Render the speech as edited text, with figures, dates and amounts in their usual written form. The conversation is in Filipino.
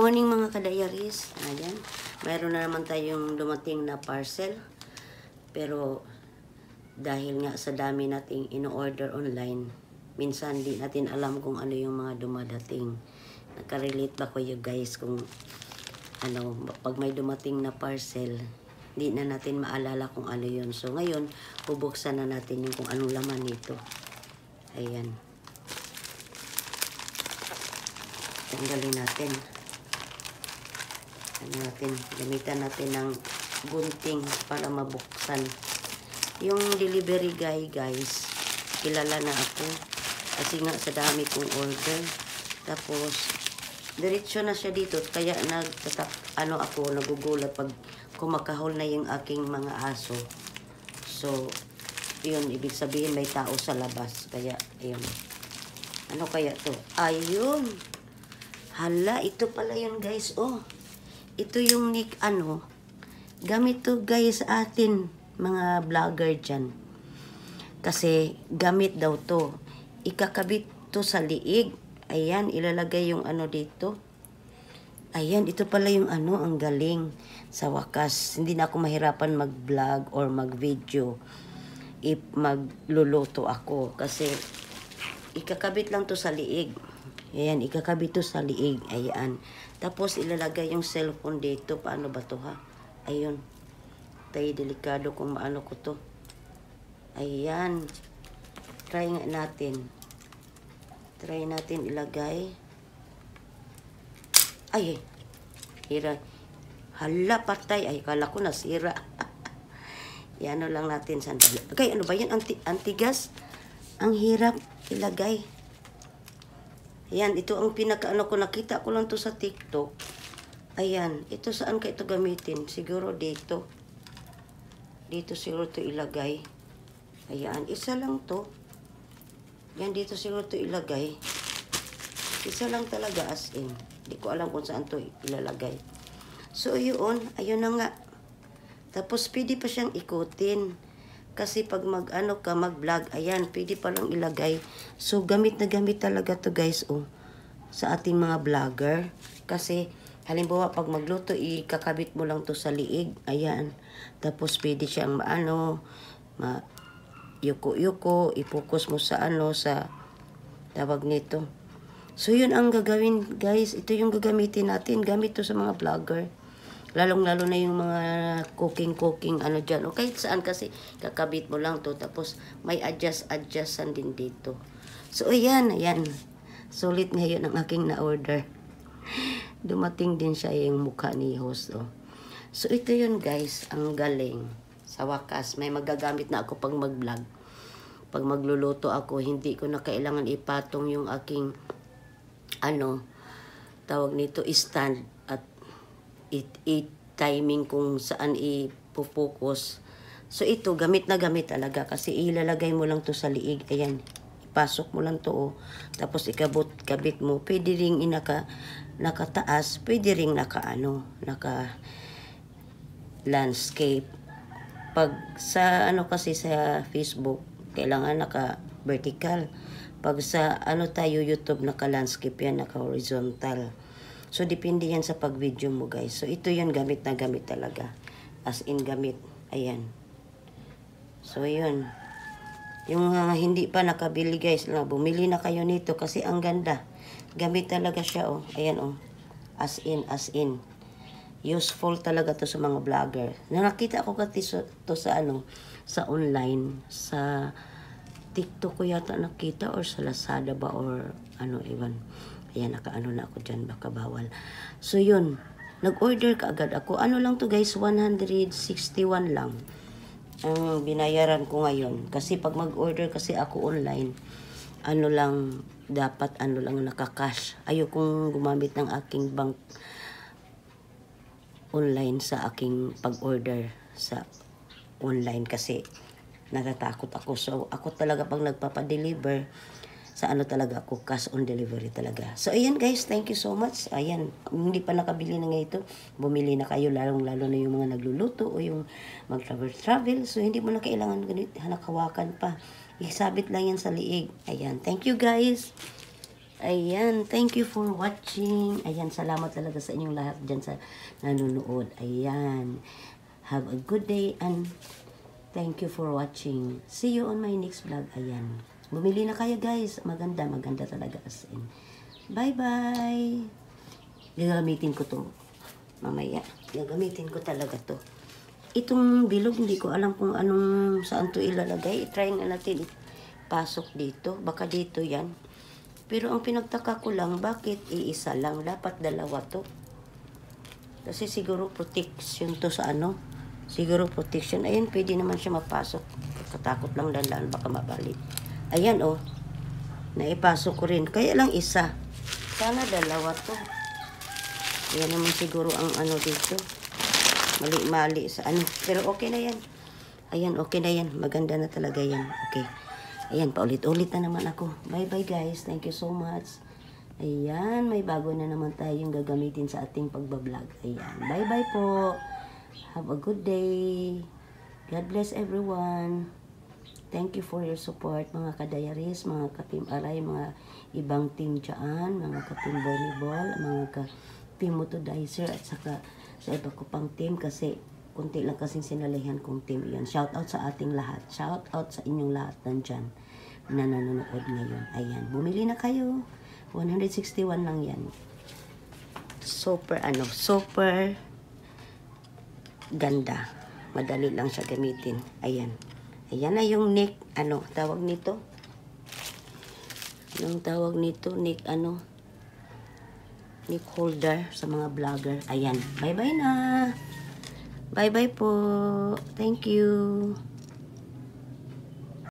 morning mga kadayaris. Ayan. Mayroon na naman tayong dumating na parcel. Pero dahil nga sa dami nating ino-order online, minsan di natin alam kung ano yung mga dumadating. Nakarelate ba kayo guys kung ano, pag may dumating na parcel, di na natin maalala kung ano yun. So ngayon, bubuksan na natin yung kung anong laman nito. Ayan. Tanggalin natin. Gamitan natin ng gunting para mabuksan. Yung delivery guy guys, kilala na ako kasi nga sa dami kong order. Tapos diretso na siya dito, kaya nagugulat pag kumakahol na yung aking mga aso. So yun, ibig sabihin may tao sa labas. Kaya ayun, ano kaya to? Ayun, hala, ito pala yun guys. Oh, ito yung gamit to guys atin mga vlogger dyan. Kasi gamit daw to. Ikakabit to sa liig. Ayan, ilalagay yung dito. Ayan, ito pala yung ang galing. Sa wakas, hindi na ako mahirapan mag-vlog or mag-video if magluluto ako. Kasi ikakabit lang to sa liig. Ayan, ikakabit to sa liig. Ayan. Tapos ilalagay yung cellphone dito. Paano ba to ha? Ayun. Tayo delikado kung maano ko to. Ayan. Try nga natin. Try natin ilagay. Ay, hira. Hala, patay. Ay, kala ko nasira. Yan lang natin sandali. Okay, ano ba yan? Antigas? Ang hirap ilagay. Ayan, ito ang ko, nakita ko lang to sa TikTok. Ayan, ito saan ka ito gamitin? Siguro dito. Dito siguro to ilagay. Ayan, isa lang to. Yan, dito siguro to ilagay. Isa lang talaga as in. Hindi ko alam kung saan to ilalagay. So, yun, ayun na nga. Tapos, pwede pa siyang ikutin. Kasi pag mag-vlog, ayan, pwede pa lang ilagay. So, gamit na gamit talaga to guys, oh, sa ating mga vlogger. Kasi, halimbawa, pag magluto, ikakabit mo lang to sa liig. Ayan. Tapos, pwede siyang yuko-yuko, ipokus mo sa sa tawag nito. So, yun ang gagawin, guys. Ito yung gagamitin natin. Gamit to sa mga vlogger. Lalong-lalo na yung mga cooking dyan. O kahit saan kasi kakabit mo lang to. Tapos may adjustan din dito. So ayan. Sulit ngayon ang aking na-order. Dumating din siya yung mukha ni host. Oh. So ito yun guys. Ang galing. Sa wakas, may magagamit na ako pag mag-vlog. Pag magluluto ako, hindi ko na kailangan ipatong yung aking tawag nito, stand at timing kung saan ipopokus. So ito, gamit na gamit talaga kasi ilalagay mo lang to sa liig. Ayan, ipasok mo lang to. Oh. Tapos kabit mo. Pwede ring nakataas, pwede ring naka landscape. Pag sa kasi sa Facebook, kailangan naka vertical. Pag sa tayo YouTube, naka landscape yan, naka horizontal. So, depende yan sa pag-video mo, guys. So, ito yun, gamit na gamit talaga. As in, gamit. Ayan. So, yun. Yung hindi pa nakabili, guys, bumili na kayo nito kasi ang ganda. Gamit talaga siya, oh. Ayan, oh. As in. Useful talaga to sa mga vlogger. Nakita ko to sa sa online, sa TikTok ko yata nakita or sa Lazada ba or ewan. Ayan, na ako dyan, baka bawal. So, yun. Nag-order ka agad ako. Lang to guys, 161 lang. Ang binayaran ko ngayon. Kasi pag mag-order kasi ako online, dapat naka-cash. Ayokong gumamit ng aking bank online sa aking pag-order sa online kasi natatakot ako. So, ako talaga pag nagpapadeliver, sa talaga ako, cash on delivery talaga. So, ayan guys, thank you so much. Ayan, hindi pa nakabili na nga ito, bumili na kayo, lalong-lalo na yung mga nagluluto o yung mag-travel. So, hindi mo na kailangan nakawakan pa. Isabit lang yan sa liig. Ayan, thank you guys. Ayan, thank you for watching. Ayan, salamat talaga sa inyong lahat dyan sa nanonood. Ayan, have a good day and thank you for watching. See you on my next vlog. Ayan, bumili na kayo guys. Maganda, maganda talaga as in. Bye-bye. Gagamitin ko to mamaya. Gagamitin ko talaga to. Itong bilog, hindi ko alam kung anong saan to ilalagay. I-try nga natin ipasok dito. Baka dito yan. Pero ang pinagtaka ko lang, bakit iisa lang? Dapat dalawa to. Kasi siguro protection to sa ano. Siguro protection. Ayan, pwede naman siya mapasok. Katakot lang dalan, baka mabalik. Ayan, oh. Naipasok ko rin. Kaya lang isa. Sana dalawa to. Ayan naman siguro ang ano dito. Mali-mali sa ano. Pero okay na yan. Ayan, okay na yan. Maganda na talaga yan. Okay. Ayan, paulit-ulit na naman ako. Bye-bye guys. Thank you so much. Ayan, may bago na naman tayong gagamitin sa ating pagbablog. Ayan, bye-bye po. Have a good day. God bless everyone. Thank you for your support, mga kadayaris, mga ka-team Aray, mga ibang team dyan, mga ka-team volleyball, mga ka-team motodizer, at saka sa iba ko pang team kasi kunti lang kasing sinalihan kong team iyon. Shout out sa ating lahat. Shout out sa inyong lahat nandyan na nanonood ngayon. Ayan, bumili na kayo. 161 lang yan. Super super ganda. Madali lang siya gamitin. Ayan. Ayan na yung neck, tawag nito? Anong tawag nito? Neck, neck holder sa mga vlogger. Ayan. Bye-bye na. Bye-bye po. Thank you.